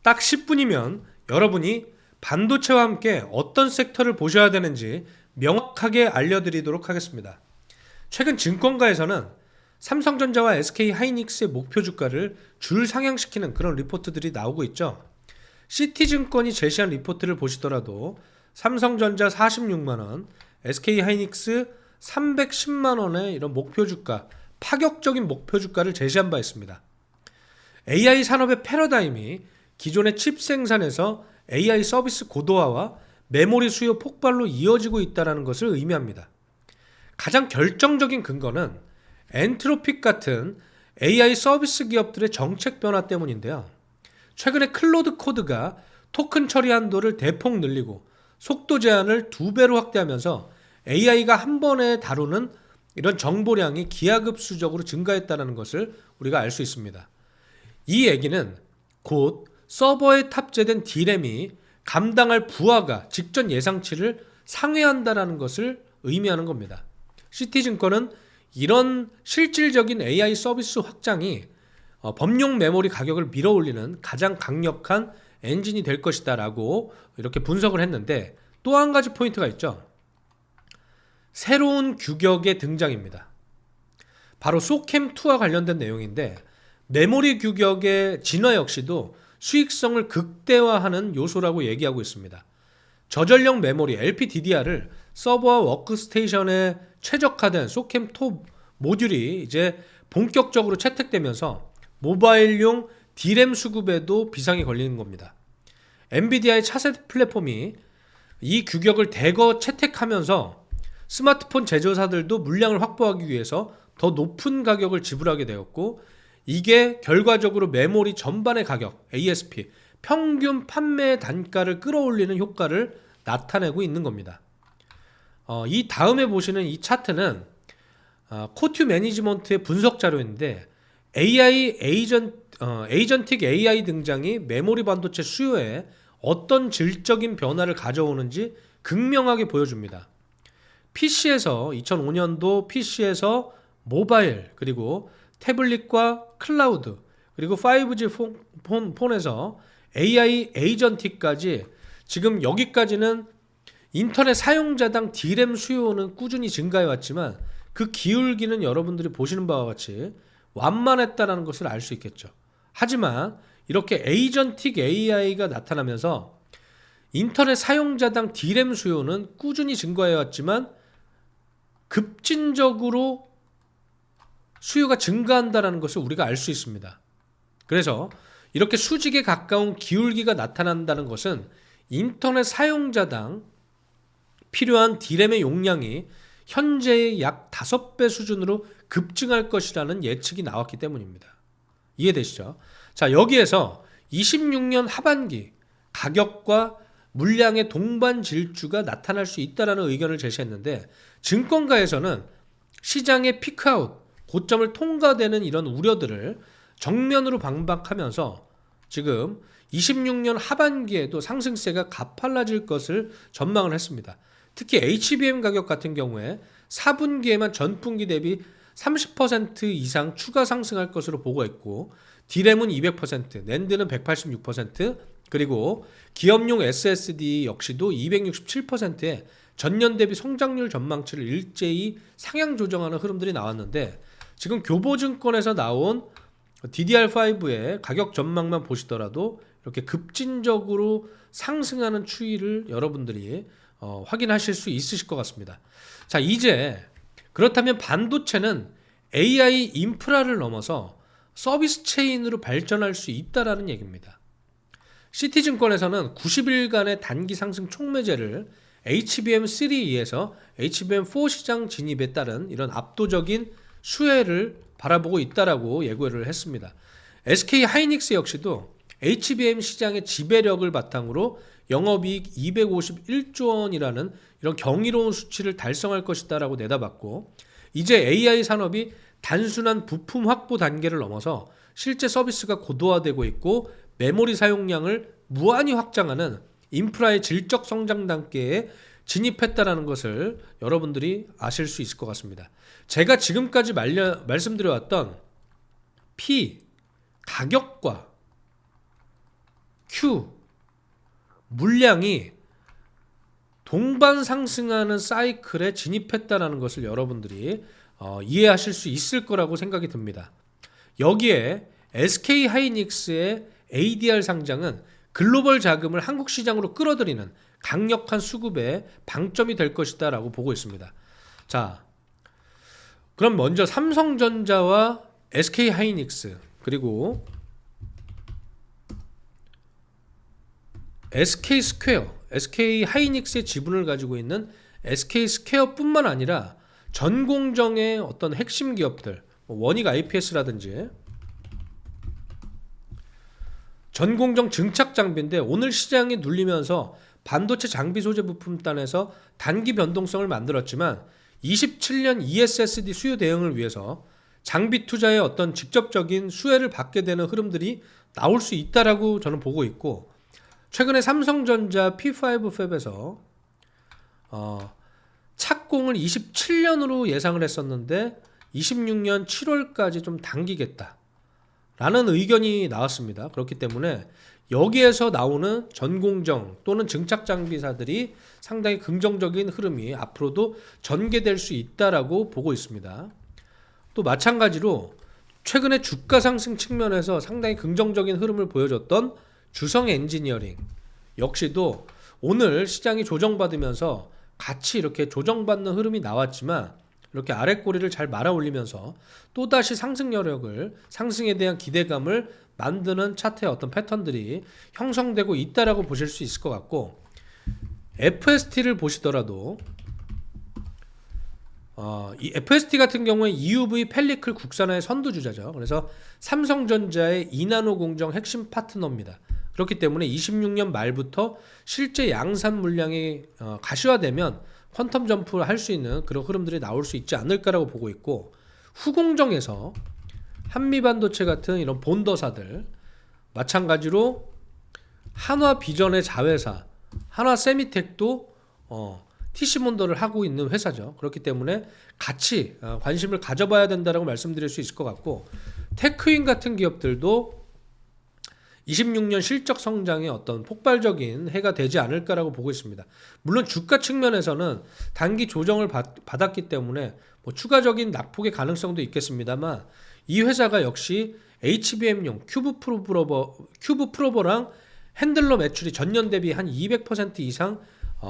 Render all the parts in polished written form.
딱 10분이면 여러분이 반도체와 함께 어떤 섹터를 보셔야 되는지 명확하게 알려드리도록 하겠습니다. 최근 증권가에서는 삼성전자와 SK하이닉스의 목표 주가를 줄 상향시키는 그런 리포트들이 나오고 있죠. 시티증권이 제시한 리포트를 보시더라도 삼성전자 46만원, SK하이닉스 310만원의 이런 목표 주가, 파격적인 목표 주가를 제시한 바 있습니다. AI 산업의 패러다임이 기존의 칩 생산에서 AI 서비스 고도화와 메모리 수요 폭발로 이어지고 있다는 것을 의미합니다. 가장 결정적인 근거는 엔트로픽 같은 AI 서비스 기업들의 정책 변화 때문인데요. 최근에 클로드 코드가 토큰 처리 한도를 대폭 늘리고 속도 제한을 2배로 확대하면서 AI가 한 번에 다루는 이런 정보량이 기하급수적으로 증가했다는 것을 우리가 알 수 있습니다. 이 얘기는 곧 서버에 탑재된 D램이 감당할 부하가 직전 예상치를 상회한다는 것을 의미하는 겁니다. 시티증권은 이런 실질적인 AI 서비스 확장이 범용 메모리 가격을 밀어올리는 가장 강력한 엔진이 될 것이다 라고 이렇게 분석을 했는데, 또 한 가지 포인트가 있죠. 새로운 규격의 등장입니다. 바로 소캠2와 관련된 내용인데, 메모리 규격의 진화 역시도 수익성을 극대화하는 요소라고 얘기하고 있습니다. 저전력 메모리 LPDDR을 서버와 워크스테이션에 최적화된 소캠2 모듈이 이제 본격적으로 채택되면서 모바일용 D램 수급에도 비상이 걸리는 겁니다. 엔비디아의 차세대 플랫폼이 이 규격을 대거 채택하면서 스마트폰 제조사들도 물량을 확보하기 위해서 더 높은 가격을 지불하게 되었고, 이게 결과적으로 메모리 전반의 가격, ASP, 평균 판매 단가를 끌어올리는 효과를 나타내고 있는 겁니다. 이 다음에 보시는 이 차트는 코튜 매니지먼트의 분석 자료인데, 에이전틱 AI 등장이 메모리 반도체 수요에 어떤 질적인 변화를 가져오는지 극명하게 보여줍니다. PC에서 2005년도 PC에서 모바일, 그리고 태블릿과 클라우드, 그리고 5G 폰에서 AI 에이전틱까지, 지금 여기까지는 인터넷 사용자당 D램 수요는 꾸준히 증가해 왔지만 그 기울기는 여러분들이 보시는 바와 같이 완만했다는 것을 알 수 있겠죠. 하지만 이렇게 에이전틱 AI가 나타나면서 인터넷 사용자당 D램 수요는 꾸준히 증가해 왔지만 급진적으로 수요가 증가한다는 것을 우리가 알 수 있습니다. 그래서 이렇게 수직에 가까운 기울기가 나타난다는 것은 인터넷 사용자당 필요한 D램의 용량이 현재의 약 5배 수준으로 급증할 것이라는 예측이 나왔기 때문입니다. 이해되시죠? 자, 여기에서 26년 하반기 가격과 물량의 동반 질주가 나타날 수 있다는 의견을 제시했는데, 증권가에서는 시장의 피크아웃, 고점을 통과되는 이런 우려들을 정면으로 반박하면서 지금 26년 하반기에도 상승세가 가팔라질 것을 전망을 했습니다. 특히 HBM 가격 같은 경우에 4분기에만 전분기 대비 30% 이상 추가 상승할 것으로 보고했고, D램은 200%, 낸드는 186%, 그리고 기업용 SSD 역시도 267%의 전년 대비 성장률 전망치를 일제히 상향 조정하는 흐름들이 나왔는데, 지금 교보증권에서 나온 DDR5의 가격 전망만 보시더라도 이렇게 급진적으로 상승하는 추이를 여러분들이 확인하실 수 있으실 것 같습니다. 자, 이제 그렇다면 반도체는 AI 인프라를 넘어서 서비스 체인으로 발전할 수 있다라는 얘기입니다. 시티증권에서는 90일간의 단기 상승 촉매제를 HBM3에서 HBM4 시장 진입에 따른 이런 압도적인 수혜를 바라보고 있다라고 예고를 했습니다. SK하이닉스 역시도 HBM 시장의 지배력을 바탕으로 영업이익 251조 원이라는 이런 경이로운 수치를 달성할 것이다라고 내다봤고, 이제 AI 산업이 단순한 부품 확보 단계를 넘어서 실제 서비스가 고도화되고 있고 메모리 사용량을 무한히 확장하는 인프라의 질적 성장 단계에 진입했다라는 것을 여러분들이 아실 수 있을 것 같습니다. 제가 지금까지 말씀드려왔던 P, 가격과 Q 물량이 동반 상승하는 사이클에 진입했다는 것을 여러분들이 이해하실 수 있을 거라고 생각이 듭니다. 여기에 SK하이닉스의 ADR 상장은 글로벌 자금을 한국 시장으로 끌어들이는 강력한 수급의 방점이 될 것이다 라고 보고 있습니다. 자, 그럼 먼저 삼성전자와 SK하이닉스 그리고 SK스퀘어, SK하이닉스의 지분을 가지고 있는 SK스퀘어뿐만 아니라 전공정의 어떤 핵심 기업들, 원익 IPS라든지 전공정 증착 장비인데 오늘 시장이 눌리면서 반도체 장비 소재 부품단에서 단기 변동성을 만들었지만 27년 ESSD 수요 대응을 위해서 장비 투자의 어떤 직접적인 수혜를 받게 되는 흐름들이 나올 수 있다라고 저는 보고 있고, 최근에 삼성전자 P5 팹에서 착공을 27년으로 예상을 했었는데 26년 7월까지 좀 당기겠다 라는 의견이 나왔습니다. 그렇기 때문에 여기에서 나오는 전공정 또는 증착장비사들이 상당히 긍정적인 흐름이 앞으로도 전개될 수 있다라고 보고 있습니다. 또 마찬가지로 최근에 주가 상승 측면에서 상당히 긍정적인 흐름을 보여줬던 주성 엔지니어링 역시도 오늘 시장이 조정받으면서 같이 이렇게 조정받는 흐름이 나왔지만 이렇게 아랫꼬리를 잘 말아 올리면서 또다시 상승 여력을, 상승에 대한 기대감을 만드는 차트의 어떤 패턴들이 형성되고 있다라고 보실 수 있을 것 같고, FST를 보시더라도 이 FST 같은 경우에 EUV 펠리클 국산화의 선두주자죠. 그래서 삼성전자의 2나노 공정 핵심 파트너입니다. 그렇기 때문에 26년 말부터 실제 양산 물량이 가시화되면 퀀텀 점프를 할 수 있는 그런 흐름들이 나올 수 있지 않을까라고 보고 있고, 후공정에서 한미반도체 같은 이런 본더사들, 마찬가지로 한화비전의 자회사 한화세미텍도 TC몬더를 하고 있는 회사죠. 그렇기 때문에 같이 관심을 가져봐야 된다라고 말씀드릴 수 있을 것 같고, 테크윈 같은 기업들도 26년 실적 성장에 어떤 폭발적인 해가 되지 않을까라고 보고 있습니다. 물론 주가 측면에서는 단기 조정을 받았기 때문에 뭐 추가적인 낙폭의 가능성도 있겠습니다만, 이 회사가 역시 HBM용 큐브 프로버랑 핸들러 매출이 전년 대비 한 200% 이상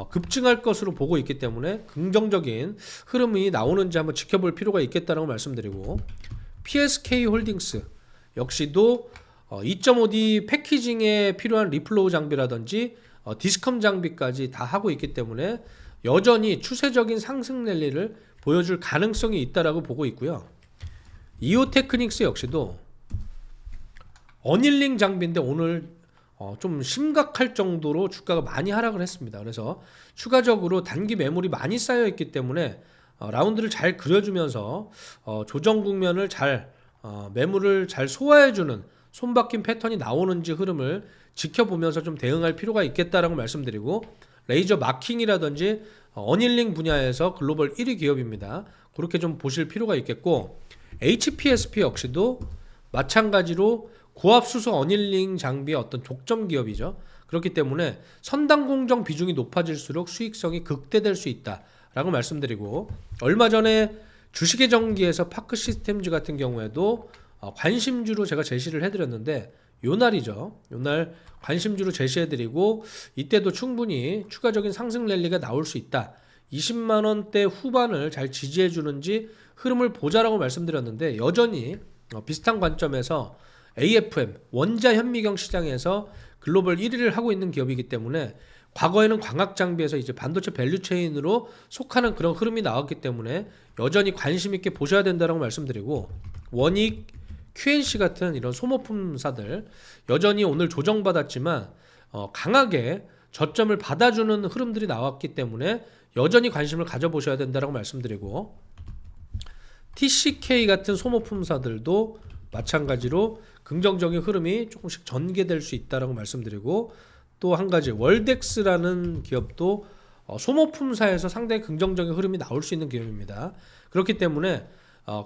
급증할 것으로 보고 있기 때문에 긍정적인 흐름이 나오는지 한번 지켜볼 필요가 있겠다라고 말씀드리고, PSK 홀딩스 역시도 2.5D 패키징에 필요한 리플로우 장비라든지 디스컴 장비까지 다 하고 있기 때문에 여전히 추세적인 상승 랠리를 보여줄 가능성이 있다라고 보고 있고요. 이오테크닉스 역시도 어닐링 장비인데 오늘 좀 심각할 정도로 주가가 많이 하락을 했습니다. 그래서 추가적으로 단기 매물이 많이 쌓여 있기 때문에 라운드를 잘 그려주면서 조정 국면을 잘 매물을 잘 소화해주는 손바뀐 패턴이 나오는지 흐름을 지켜보면서 좀 대응할 필요가 있겠다라고 말씀드리고, 레이저 마킹이라든지 어닐링 분야에서 글로벌 1위 기업입니다. 그렇게 좀 보실 필요가 있겠고, HPSP 역시도 마찬가지로 고압수소 어닐링 장비의 어떤 독점 기업이죠. 그렇기 때문에 선당 공정 비중이 높아질수록 수익성이 극대될 수 있다라고 말씀드리고, 얼마 전에 주식의 전기에서 파크 시스템즈 같은 경우에도 관심주로 제가 제시를 해드렸는데, 요날이죠. 요날 관심주로 제시해드리고 이때도 충분히 추가적인 상승 랠리가 나올 수 있다. 20만원대 후반을 잘 지지해주는지 흐름을 보자라고 말씀드렸는데, 여전히 비슷한 관점에서 AFM 원자 현미경 시장에서 글로벌 1위를 하고 있는 기업이기 때문에, 과거에는 광학장비에서 이제 반도체 밸류체인으로 속하는 그런 흐름이 나왔기 때문에 여전히 관심 있게 보셔야 된다라고 말씀드리고, 원익, QNC 같은 이런 소모품사들 여전히 오늘 조정받았지만 강하게 저점을 받아주는 흐름들이 나왔기 때문에 여전히 관심을 가져보셔야 된다라고 말씀드리고, TCK 같은 소모품사들도 마찬가지로 긍정적인 흐름이 조금씩 전개될 수 있다라고 말씀드리고, 또 한 가지 월덱스라는 기업도 소모품사에서 상당히 긍정적인 흐름이 나올 수 있는 기업입니다. 그렇기 때문에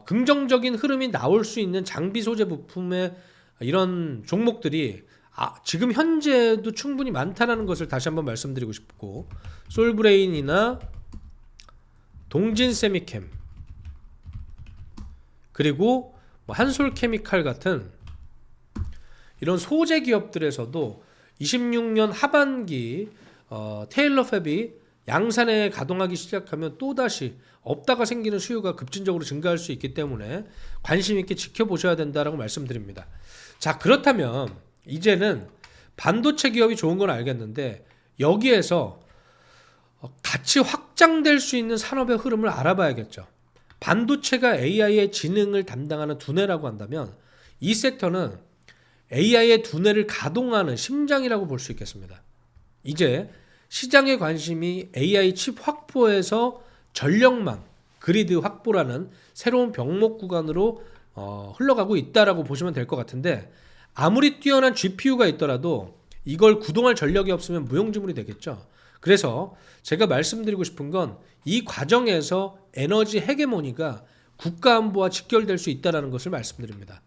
긍정적인 흐름이 나올 수 있는 장비 소재 부품의 이런 종목들이 지금 현재도 충분히 많다는 것을 다시 한번 말씀드리고 싶고, 솔브레인이나 동진세미캠, 그리고 뭐 한솔케미칼 같은 이런 소재 기업들에서도 26년 하반기 테일러 팹이 양산에 가동하기 시작하면 또다시 없다가 생기는 수요가 급진적으로 증가할 수 있기 때문에 관심 있게 지켜보셔야 된다라고 말씀드립니다. 자, 그렇다면 이제는 반도체 기업이 좋은 건 알겠는데 여기에서 같이 확장될 수 있는 산업의 흐름을 알아봐야겠죠. 반도체가 AI의 지능을 담당하는 두뇌라고 한다면 이 섹터는 AI의 두뇌를 가동하는 심장이라고 볼 수 있겠습니다. 이제 시장의 관심이 AI 칩 확보에서 전력망, 그리드 확보라는 새로운 병목 구간으로 흘러가고 있다라고 보시면 될 것 같은데, 아무리 뛰어난 GPU가 있더라도 이걸 구동할 전력이 없으면 무용지물이 되겠죠. 그래서 제가 말씀드리고 싶은 건 이 과정에서 에너지 헤게모니가 국가안보와 직결될 수 있다는 것을 말씀드립니다.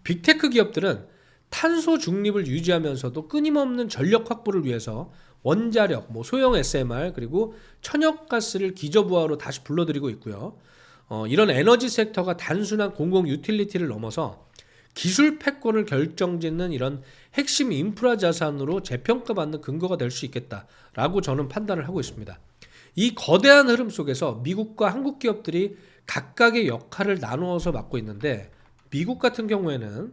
빅테크 기업들은 탄소 중립을 유지하면서도 끊임없는 전력 확보를 위해서 원자력, 소형 SMR, 그리고 천연가스를 기저부하로 다시 불러들이고 있고요. 이런 에너지 섹터가 단순한 공공 유틸리티를 넘어서 기술 패권을 결정짓는 이런 핵심 인프라 자산으로 재평가받는 근거가 될 수 있겠다라고 저는 판단을 하고 있습니다. 이 거대한 흐름 속에서 미국과 한국 기업들이 각각의 역할을 나누어서 맡고 있는데, 미국 같은 경우에는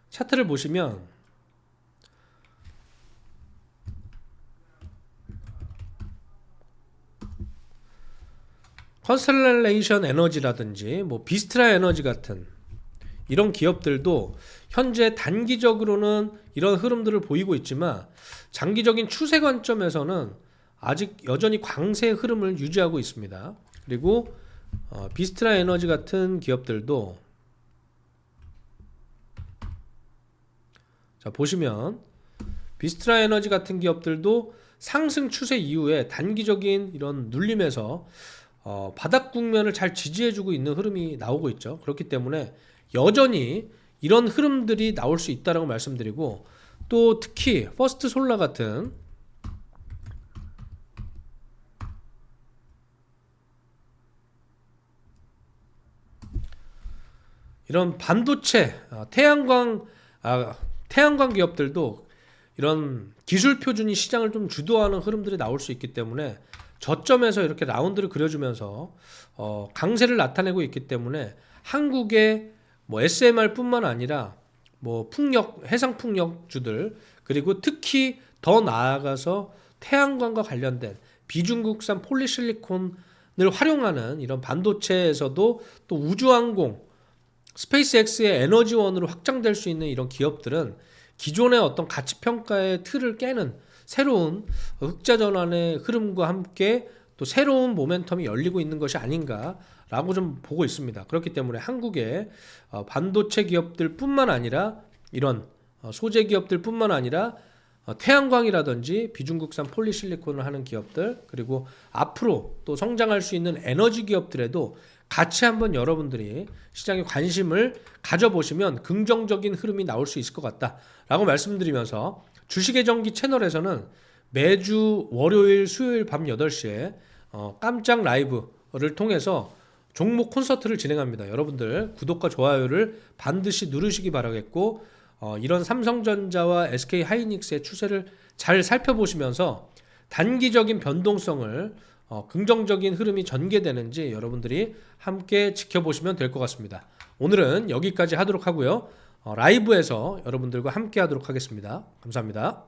차트를 보시면 컨스텔레이션 에너지라든지 비스트라 에너지 같은 이런 기업들도 현재 단기적으로는 이런 흐름들을 보이고 있지만 장기적인 추세 관점에서는 아직 여전히 강세의 흐름을 유지하고 있습니다. 그리고 비스트라 에너지 같은 기업들도 자 보시면 비스트라 에너지 같은 기업들도 상승 추세 이후에 단기적인 이런 눌림에서 바닥 국면을 잘 지지해주고 있는 흐름이 나오고 있죠. 그렇기 때문에 여전히 이런 흐름들이 나올 수 있다고 말씀드리고, 또 특히 퍼스트 솔라 같은 이런 반도체 태양광 기업들도 이런 기술 표준이 시장을 좀 주도하는 흐름들이 나올 수 있기 때문에 저점에서 이렇게 라운드를 그려주면서 강세를 나타내고 있기 때문에 한국의 SMR뿐만 아니라 해상 풍력주들, 그리고 특히 더 나아가서 태양광과 관련된 비중국산 폴리실리콘을 활용하는 이런 반도체에서도 또 우주항공, 스페이스X의 에너지원으로 확장될 수 있는 이런 기업들은 기존의 어떤 가치평가의 틀을 깨는 새로운 흑자 전환의 흐름과 함께 또 새로운 모멘텀이 열리고 있는 것이 아닌가라고 좀 보고 있습니다. 그렇기 때문에 한국의 반도체 기업들뿐만 아니라 이런 소재 기업들뿐만 아니라 태양광이라든지 비중국산 폴리실리콘을 하는 기업들, 그리고 앞으로 또 성장할 수 있는 에너지 기업들에도 같이 한번 여러분들이 시장에 관심을 가져보시면 긍정적인 흐름이 나올 수 있을 것 같다라고 말씀드리면서, 주식의 전기 채널에서는 매주 월요일, 수요일 밤 8시에 깜짝 라이브를 통해서 종목 콘서트를 진행합니다. 여러분들 구독과 좋아요를 반드시 누르시기 바라겠고, 이런 삼성전자와 SK하이닉스의 추세를 잘 살펴보시면서 단기적인 변동성을 긍정적인 흐름이 전개되는지 여러분들이 함께 지켜보시면 될 것 같습니다. 오늘은 여기까지 하도록 하고요. 라이브에서 여러분들과 함께 하도록 하겠습니다. 감사합니다.